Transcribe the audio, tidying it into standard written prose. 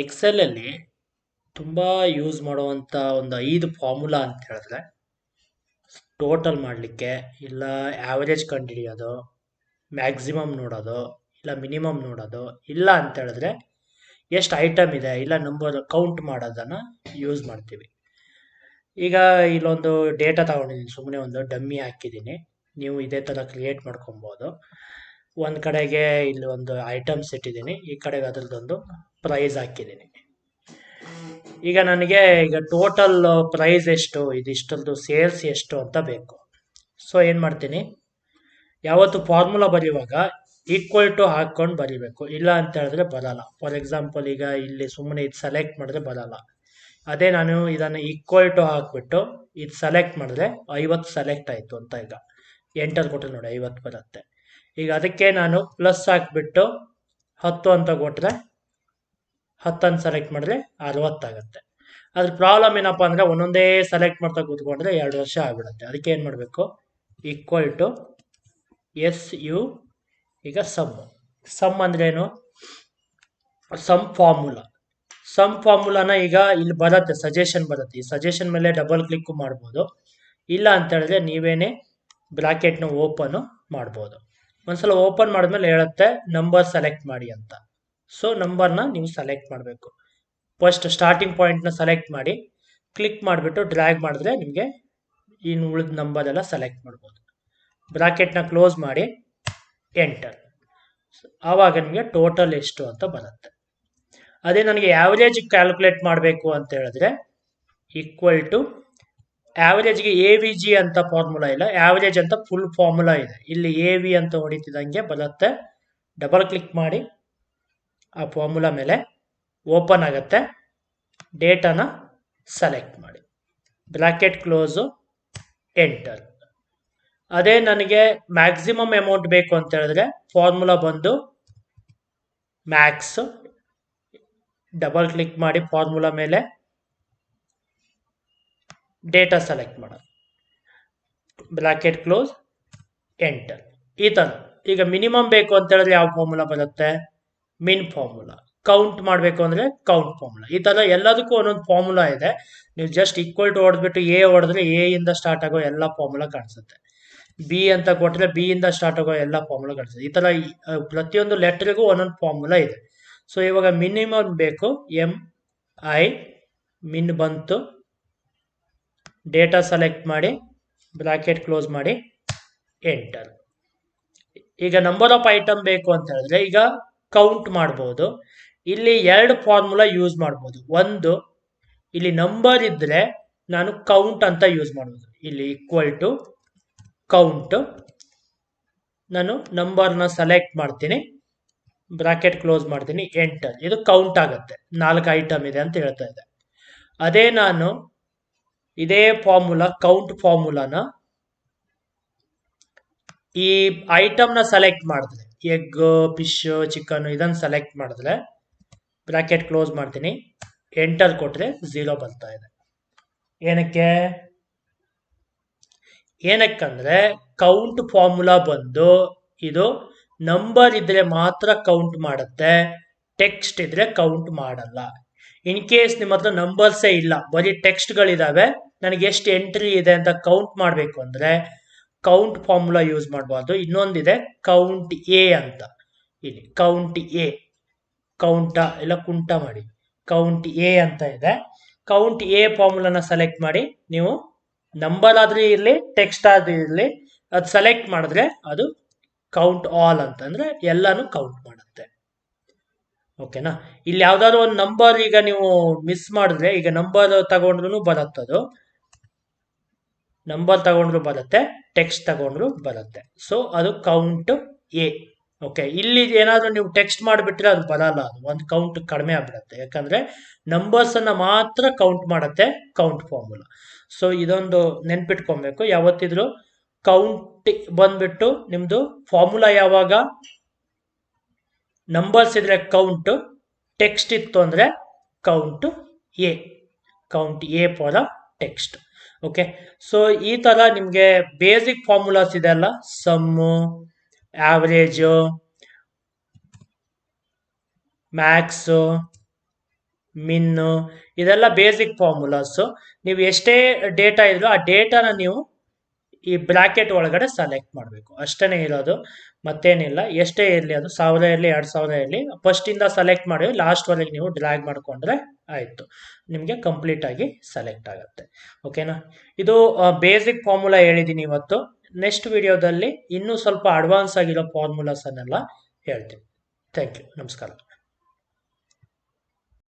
ಎಕ್ಸೆಲಲ್ಲಿ ತುಂಬ ಯೂಸ್ ಮಾಡುವಂಥ ಒಂದು 5 ಫಾರ್ಮುಲಾ ಅಂತ ಹೇಳಿದ್ರೆ ಟೋಟಲ್ ಮಾಡಲಿಕ್ಕೆ ಇಲ್ಲ ಆ್ಯಾವರೇಜ್ ಕಂಡುಹಿಡಿಯೋದು, ಮ್ಯಾಕ್ಸಿಮಮ್ ನೋಡೋದು, ಇಲ್ಲ ಮಿನಿಮಮ್ ನೋಡೋದು, ಇಲ್ಲ ಅಂತ ಹೇಳಿದ್ರೆ ಎಷ್ಟು ಐಟಮ್ ಇದೆ ಇಲ್ಲ ನಂಬರ್ ಕೌಂಟ್ ಮಾಡೋದನ್ನು ಯೂಸ್ ಮಾಡ್ತೀವಿ. ಈಗ ಇಲ್ಲೊಂದು ಡೇಟಾ ತಗೊಂಡಿದ್ದೀನಿ, ಸುಮ್ಮನೆ ಒಂದು ಡಮ್ಮಿ ಹಾಕಿದ್ದೀನಿ. ನೀವು ಇದೇ ಥರ ಕ್ರಿಯೇಟ್ ಮಾಡ್ಕೊಬೋದು. ಒಂದು ಕಡೆಗೆ ಇಲ್ಲಿ ಒಂದು ಐಟಮ್ಸ್ ಇಟ್ಟಿದ್ದೀನಿ, ಈ ಕಡೆಗೆ ಅದರದ್ದೊಂದು ಪ್ರೈಸ್ ಹಾಕಿದ್ದೀನಿ. ಈಗ ನನಗೆ ಟೋಟಲ್ ಪ್ರೈಸ್ ಎಷ್ಟು, ಇದಿಷ್ಟರದ್ದು ಸೇಲ್ಸ್ ಎಷ್ಟು ಅಂತ ಬೇಕು. ಸೊ ಏನು ಮಾಡ್ತೀನಿ, ಯಾವತ್ತು ಫಾರ್ಮುಲಾ ಬರೆಯುವಾಗ ಈಕ್ವಲ್ ಟು ಹಾಕ್ಕೊಂಡು ಬರಿಬೇಕು, ಇಲ್ಲ ಅಂತ ಹೇಳಿದ್ರೆ ಬರಲ್ಲ. ಫಾರ್ ಎಕ್ಸಾಂಪಲ್ ಈಗ ಇಲ್ಲಿ ಸುಮ್ಮನೆ ಇದು ಸೆಲೆಕ್ಟ್ ಮಾಡಿದ್ರೆ ಬರಲ್ಲ. ಅದೇ ನಾನು ಇದನ್ನು ಈಕ್ವಲ್ ಟು ಹಾಕ್ಬಿಟ್ಟು ಇದು ಸೆಲೆಕ್ಟ್ ಮಾಡಿದ್ರೆ 50 ಸೆಲೆಕ್ಟ್ ಆಯಿತು ಅಂತ. ಈಗ ಎಂಟರ್ ಕೊಟ್ಟರೆ ನೋಡಿ 50 ಬರುತ್ತೆ. ಈಗ ಅದಕ್ಕೆ ನಾನು ಪ್ಲಸ್ ಹಾಕ್ಬಿಟ್ಟು 10 ಅಂತ ಕೊಟ್ಟರೆ 10 ಸೆಲೆಕ್ಟ್ ಮಾಡಿದ್ರೆ 60 ಆಗುತ್ತೆ. ಅದ್ರ ಪ್ರಾಬ್ಲಮ್ ಏನಪ್ಪ ಅಂದರೆ ಒಂದೊಂದೇ ಸೆಲೆಕ್ಟ್ ಮಾಡ್ತಾ ಕೂತ್ಕೊಂಡ್ರೆ 2 ವರ್ಷ ಆಗ್ಬಿಡುತ್ತೆ. ಅದಕ್ಕೆ ಏನು ಮಾಡಬೇಕು, ಈಕ್ವಲ್ ಟು SU. ಈಗ ಸಮ್ ಅಂದ್ರೇನು, ಸಮ್ ಫಾರ್ಮುಲಾನ ಈಗ ಇಲ್ಲಿ ಬರುತ್ತೆ, ಸಜೆಷನ್ ಬರುತ್ತೆ. ಈ ಸಜೆಷನ್ ಮೇಲೆ ಡಬಲ್ ಕ್ಲಿಕ್ ಮಾಡ್ಬೋದು, ಇಲ್ಲ ಅಂತ ಹೇಳಿದ್ರೆ ನೀವೇನೇ ಬ್ರಾಕೆಟ್ನ ಓಪನ್ ಮಾಡ್ಬೋದು. ಒಂದ್ಸಲ ಓಪನ್ ಮಾಡಿದ್ಮೇಲೆ ಹೇಳುತ್ತೆ ನಂಬರ್ ಸೆಲೆಕ್ಟ್ ಮಾಡಿ ಅಂತ. ಸೊ ನಂಬರ್ನ ನೀವು ಸೆಲೆಕ್ಟ್ ಮಾಡಬೇಕು. ಫಸ್ಟ್ ಸ್ಟಾರ್ಟಿಂಗ್ ಪಾಯಿಂಟ್ನ ಸೆಲೆಕ್ಟ್ ಮಾಡಿ ಕ್ಲಿಕ್ ಮಾಡಿಬಿಟ್ಟು ಡ್ರ್ಯಾಗ್ ಮಾಡಿದ್ರೆ ನಿಮಗೆ ಇನ್ನು ಉಳಿದ ನಂಬರ್ ಎಲ್ಲ ಸೆಲೆಕ್ಟ್ ಮಾಡ್ಬೋದು. ಬ್ರಾಕೆಟ್ನ ಕ್ಲೋಸ್ ಮಾಡಿ ಎಂಟರ್. ಆವಾಗ ನಿಮಗೆ ಟೋಟಲ್ ಎಷ್ಟು ಅಂತ ಬರುತ್ತೆ. ಅದೇ ನನಗೆ ಆ್ಯಾವ್ರೇಜ್ ಕ್ಯಾಲ್ಕುಲೇಟ್ ಮಾಡಬೇಕು ಅಂತ ಹೇಳಿದ್ರೆ ಈಕ್ವಲ್ ಟು ಆ್ಯಾವ್ರೇಜ್ಗೆ AVG ಅಂತ ಫಾರ್ಮುಲಾ ಇಲ್ಲ, ಆ್ಯಾವ್ರೇಜ್ ಅಂತ ಫುಲ್ ಫಾರ್ಮುಲಾ ಇದೆ. ಇಲ್ಲಿ AV ಅಂತ ಹೊಡಿತಿದ್ದಂಗೆ ಬರುತ್ತೆ. ಡಬಲ್ ಕ್ಲಿಕ್ ಮಾಡಿ ಆ ಫಾರ್ಮುಲಾ ಮೇಲೆ ಓಪನ್ ಆಗುತ್ತೆ. ಡೇಟಾನ ಸೆಲೆಕ್ಟ್ ಮಾಡಿ, ಬ್ರಾಕೆಟ್ ಕ್ಲೋಸು, ಎಂಟರ್. ಅದೇ ನನಗೆ ಮ್ಯಾಕ್ಸಿಮಮ್ ಅಮೌಂಟ್ ಬೇಕು ಅಂತ ಹೇಳಿದ್ರೆ ಫಾರ್ಮುಲಾ ಬಂದು ಮ್ಯಾಕ್ಸ್. ಡಬಲ್ ಕ್ಲಿಕ್ ಮಾಡಿ ಫಾರ್ಮುಲಾ ಮೇಲೆ ಡೇಟಾ ಸೆಲೆಕ್ಟ್ ಮಾಡೋದು, ಬ್ರಾಕೆಟ್ ಕ್ಲೋಸ್, ಎಂಟರ್. ಈ ಥರ. ಈಗ ಮಿನಿಮಮ್ ಬೇಕು ಅಂತ ಹೇಳಿದ್ರೆ ಯಾವ ಫಾರ್ಮುಲಾ ಬರುತ್ತೆ, ಮಿನ್ ಫಾರ್ಮುಲಾ. ಕೌಂಟ್ ಮಾಡಬೇಕು ಅಂದರೆ ಕೌಂಟ್ ಫಾರ್ಮುಲಾ. ಈ ಥರ ಎಲ್ಲದಕ್ಕೂ ಒಂದೊಂದು ಫಾರ್ಮುಲಾ ಇದೆ. ನೀವು ಜಸ್ಟ್ ಈಕ್ವಲ್ ಟು ಹೊಡೆದ್ಬಿಟ್ಟು ಹೊಡೆದ್ರೆ ಇಂದ ಸ್ಟಾರ್ಟ್ ಆಗೋ ಎಲ್ಲ ಫಾರ್ಮುಲಾ ಕಾಣಿಸುತ್ತೆ. ಬಿ ಅಂತ ಕೊಟ್ಟರೆ ಬಿ ಇಂದ ಸ್ಟಾರ್ಟ್ ಆಗೋ ಎಲ್ಲ ಫಾರ್ಮುಲಾ ಕಾಣಿಸುತ್ತೆ. ಈ ಥರ ಪ್ರತಿಯೊಂದು ಲೆಟ್ರಿಗೂ ಒಂದೊಂದು ಫಾರ್ಮುಲಾ ಇದೆ. ಸೊ ಇವಾಗ ಮಿನಿಮಮ್ ಬೇಕು, MI ಮಿನ್ ಬಂತು. ಡೇಟಾ ಸೆಲೆಕ್ಟ್ ಮಾಡಿ ಬ್ರಾಕೆಟ್ ಕ್ಲೋಸ್ ಮಾಡಿ ಎಂಟರ್. ಈಗ ನಂಬರ್ ಆಫ್ ಐಟಮ್ ಬೇಕು ಅಂತ ಹೇಳಿದ್ರೆ ಈಗ ಕೌಂಟ್ ಮಾಡ್ಬೋದು. ಇಲ್ಲಿ 2 ಫಾರ್ಮುಲಾ ಯೂಸ್ ಮಾಡ್ಬೋದು. ಒಂದು, ಇಲ್ಲಿ ನಂಬರ್ ಇದ್ರೆ ನಾನು ಕೌಂಟ್ ಅಂತ ಯೂಸ್ ಮಾಡ್ಬೋದು. ಇಲ್ಲಿ ಈಕ್ವಲ್ ಟು ಕೌಂಟ್, ನಾನು ನಂಬರ್ನ ಸೆಲೆಕ್ಟ್ ಮಾಡ್ತೀನಿ, ಬ್ರಾಕೆಟ್ ಕ್ಲೋಸ್ ಮಾಡ್ತೀನಿ, ಎಂಟರ್. ಇದು ಕೌಂಟ್ ಆಗುತ್ತೆ, 4 ಐಟಮ್ ಇದೆ ಅಂತ ಹೇಳ್ತಾ ಇದೆ. ಅದೇ ನಾನು ಇದೇ ಫಾರ್ಮುಲಾ ಕೌಂಟ್ ಫಾರ್ಮುಲಾನ ಈ ಐಟಮ್ನ ಸೆಲೆಕ್ಟ್ ಮಾಡಿದ್ರೆ, ಎಗ್, ಫಿಶ್, ಚಿಕನ್ ಇದನ್ನು ಸೆಲೆಕ್ಟ್ ಮಾಡಿದ್ರೆ ಬ್ರಾಕೆಟ್ ಕ್ಲೋಸ್ ಮಾಡ್ತೀನಿ, ಎಂಟರ್ ಕೊಟ್ಟರೆ 0 ಬರ್ತಾ ಇದೆ. ಏನಕ್ಕಂದ್ರೆ ಕೌಂಟ್ ಫಾರ್ಮುಲಾ ಬಂದು ಇದು ನಂಬರ್ ಇದ್ರೆ ಮಾತ್ರ ಕೌಂಟ್ ಮಾಡುತ್ತೆ, ಟೆಕ್ಸ್ಟ್ ಇದ್ರೆ ಕೌಂಟ್ ಮಾಡಲ್ಲ. ಇನ್ ಕೇಸ್ ನಿಮ್ಮ ಹತ್ರ ನಂಬರ್ಸೇ ಇಲ್ಲ, ಬರೀ ಟೆಕ್ಸ್ಟ್ಗಳಿದಾವೆ, ನನಗೆ ಎಷ್ಟು ಎಂಟ್ರಿ ಇದೆ ಅಂತ ಕೌಂಟ್ ಮಾಡಬೇಕು ಅಂದರೆ ಕೌಂಟ್ ಫಾರ್ಮುಲಾ ಯೂಸ್ ಮಾಡಬಾರ್ದು. ಇನ್ನೊಂದಿದೆ ಕೌಂಟ್ A ಅಂತ. ಇಲ್ಲಿ ಕೌಂಟ್ A, ಕೌಂಟ ಇಲ್ಲ ಕುಂಟ ಮಾಡಿ, ಕೌಂಟ್ A ಅಂತ ಇದೆ. ಕೌಂಟ್ A ಫಾರ್ಮುಲಾನ ಸೆಲೆಕ್ಟ್ ಮಾಡಿ, ನೀವು ನಂಬರ್ ಆದ್ರೆ ಇರಲಿ ಟೆಕ್ಸ್ಟ್ ಆದ್ರೆ ಇರಲಿ, ಅದು ಸೆಲೆಕ್ಟ್ ಮಾಡಿದ್ರೆ ಅದು ಕೌಂಟ್ ಆಲ್ ಅಂತಂದ್ರೆ ಎಲ್ಲಾನು ಕೌಂಟ್ ಮಾಡುತ್ತೆ. ಓಕೆನಾ. ಇಲ್ಲಿ ಯಾವ್ದಾದ್ರು ಒಂದು ನಂಬರ್ ಈಗ ನೀವು ಮಿಸ್ ಮಾಡಿದ್ರೆ, ಈಗ ನಂಬರ್ ತಗೊಂಡ್ರು ಬರುತ್ತದು, ನಂಬರ್ ತಗೊಂಡ್ರು ಬರುತ್ತೆ, ಟೆಕ್ಸ್ಟ್ ತಗೊಂಡ್ರು ಬರುತ್ತೆ. ಸೊ ಅದು ಕೌಂಟ್ A. ಓಕೆ. ಇಲ್ಲಿ ಏನಾದರೂ ನೀವು ಟೆಕ್ಸ್ಟ್ ಮಾಡಿಬಿಟ್ರೆ ಅದು ಬರಲ್ಲ, ಅದು ಒಂದು ಕೌಂಟ್ ಕಡಿಮೆ ಆಗ್ಬಿಡುತ್ತೆ. ಯಾಕಂದ್ರೆ ನಂಬರ್ಸ್ ಅನ್ನ ಮಾತ್ರ ಕೌಂಟ್ ಮಾಡುತ್ತೆ ಕೌಂಟ್ ಫಾರ್ಮುಲಾ. ಸೊ ಇದೊಂದು ನೆನ್ಪಿಟ್ಕೊಬೇಕು. ಯಾವತ್ತಿದ್ರು ಕೌಂಟ್ ಬಂದ್ಬಿಟ್ಟು ನಿಮ್ದು ಫಾರ್ಮುಲಾ ಯಾವಾಗ ನಂಬರ್ಸ್ ಇದ್ರೆ ಕೌಂಟ್, ಟೆಕ್ಸ್ಟ್ ಇತ್ತು ಅಂದ್ರೆ count A. Count A for text. Okay. So ಈ ತರ ನಿಮಗೆ ಬೇಸಿಕ್ ಫಾರ್ಮುಲಾಸ್ ಇದೆ ಅಲ್ಲ, ಸಮ್ಮು, ಆವರೇಜು, ಮ್ಯಾಕ್ಸು, ಮಿನ್ನು, ಇದೆಲ್ಲ ಬೇಸಿಕ್ ಫಾರ್ಮುಲಾಸು. ನೀವು ಎಷ್ಟೇ ಡೇಟಾ ಇದ್ರೂ ಆ ಡೇಟಾನ ನೀವು ಈ ಬ್ರಾಕೆಟ್ ಒಳಗಡೆ ಸೆಲೆಕ್ಟ್ ಮಾಡಬೇಕು, ಅಷ್ಟೇ ಇರೋದು, ಮತ್ತೇನಿಲ್ಲ. ಎಷ್ಟೇ ಇರಲಿ, ಅದು 1000 ಇರಲಿ 2000 ಇರಲಿ, ಫಸ್ಟಿಂದ ಸೆಲೆಕ್ಟ್ ಮಾಡಿ ಲಾಸ್ಟ್ವರೆಗೆ ನೀವು ಡ್ರ್ಯಾಗ್ ಮಾಡಿಕೊಂಡ್ರೆ ಆಯಿತು, ನಿಮಗೆ ಕಂಪ್ಲೀಟ್ ಆಗಿ ಸೆಲೆಕ್ಟ್ ಆಗುತ್ತೆ. ಓಕೆನಾ? ಇದು ಬೇಸಿಕ್ ಫಾರ್ಮುಲಾ ಹೇಳಿದ್ದೀನಿ ಇವತ್ತು. ನೆಕ್ಸ್ಟ್ ವಿಡಿಯೋದಲ್ಲಿ ಇನ್ನೂ ಸ್ವಲ್ಪ ಅಡ್ವಾನ್ಸ್ ಆಗಿರೋ ಫಾರ್ಮುಲಾಸನ್ನೆಲ್ಲ ಹೇಳ್ತೀನಿ. Thank you. ನಮಸ್ಕಾರ.